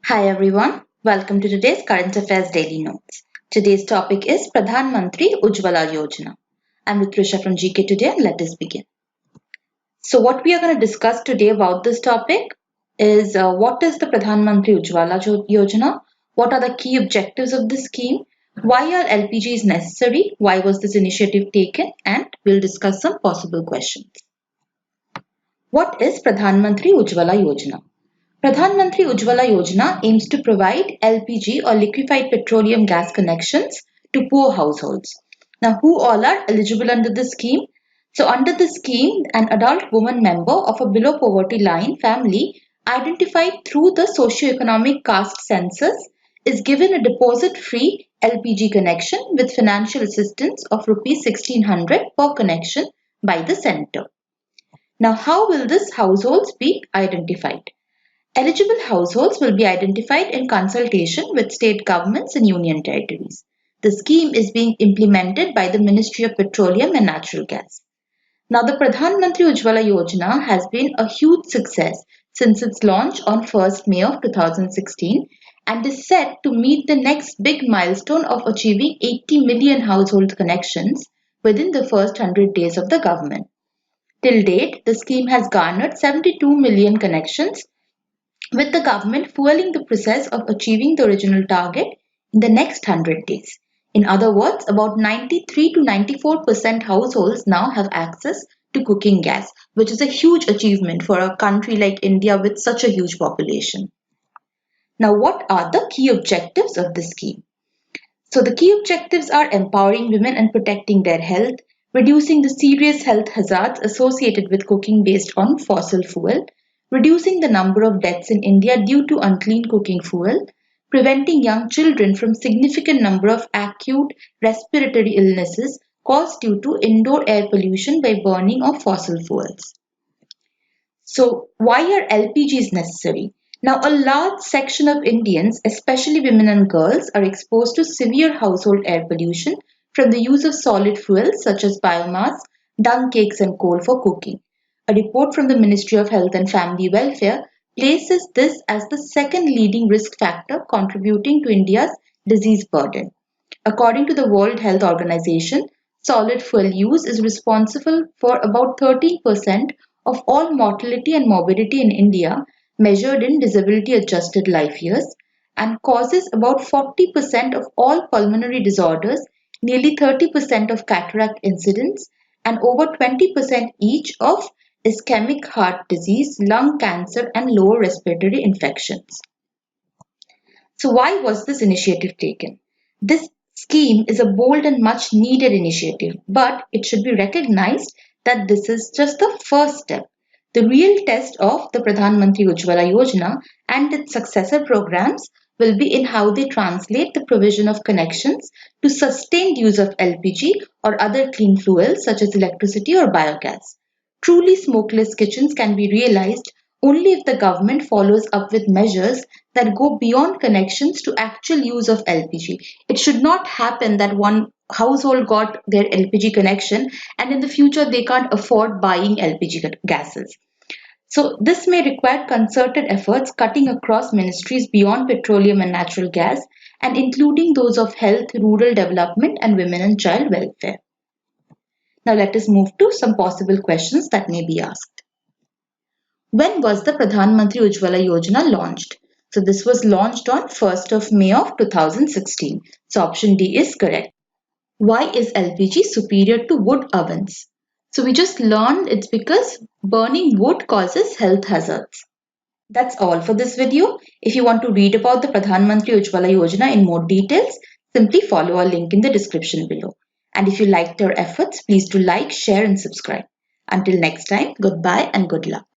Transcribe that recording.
Hi everyone, welcome to today's Current Affairs Daily Notes. Today's topic is Pradhan Mantri Ujjwala Yojana. I'm Trisha from GKToday and let us begin. So what we are going to discuss today about this topic is what is the Pradhan Mantri Ujjwala Yojana, what are the key objectives of this scheme, why are LPGs necessary, why was this initiative taken, and we'll discuss some possible questions. What is Pradhan Mantri Ujjwala Yojana? Pradhan Mantri Ujjwala Yojana aims to provide LPG or liquefied petroleum gas connections to poor households. Now, who all are eligible under the scheme? So, under the scheme, an adult woman member of a below poverty line family identified through the socio-economic caste census is given a deposit-free LPG connection with financial assistance of Rs 1600 per connection by the centre. Now, how will these households be identified? Eligible households will be identified in consultation with state governments and union territories. The scheme is being implemented by the Ministry of Petroleum and Natural Gas. Now, the Pradhan Mantri Ujjwala Yojana has been a huge success since its launch on 1st May of 2016 and is set to meet the next big milestone of achieving 80 million household connections within the first 100 days of the government. Till date, the scheme has garnered 72 million connections, with the government fueling the process of achieving the original target in the next 100 days. In other words, about 93 to 94% households now have access to cooking gas, which is a huge achievement for a country like India with such a huge population. Now, what are the key objectives of this scheme? So, the key objectives are empowering women and protecting their health, reducing the serious health hazards associated with cooking based on fossil fuel, reducing the number of deaths in India due to unclean cooking fuel, preventing young children from significant number of acute respiratory illnesses caused due to indoor air pollution by burning of fossil fuels. So, why are LPGs necessary? Now, a large section of Indians, especially women and girls, are exposed to severe household air pollution from the use of solid fuels such as biomass, dung cakes, and coal for cooking. A report from the Ministry of Health and Family Welfare places this as the second leading risk factor contributing to India's disease burden. According to the World Health Organization, solid fuel use is responsible for about 13% of all mortality and morbidity in India, measured in disability adjusted life years, and causes about 40% of all pulmonary disorders, nearly 30% of cataract incidents, and over 20% each of ischemic heart disease, lung cancer, and lower respiratory infections. So, why was this initiative taken? This scheme is a bold and much needed initiative, but it should be recognized that this is just the first step. The real test of the Pradhan Mantri Ujjwala Yojana and its successor programs will be in how they translate the provision of connections to sustained use of LPG or other clean fuels such as electricity or biogas. Truly smokeless kitchens can be realized only if the government follows up with measures that go beyond connections to actual use of LPG. It should not happen that one household got their LPG connection and in the future they can't afford buying LPG gases. So this may require concerted efforts cutting across ministries beyond petroleum and natural gas and including those of health, rural development and women and child welfare. Now let us move to some possible questions that may be asked. When was the Pradhan Mantri Ujjwala Yojana launched? So this was launched on 1st of May of 2016. So option D is correct. Why is LPG superior to wood ovens? So we just learned it's because burning wood causes health hazards. That's all for this video. If you want to read about the Pradhan Mantri Ujjwala Yojana in more details, simply follow our link in the description below. And if you liked our efforts, please do like, share and subscribe. Until next time, goodbye and good luck.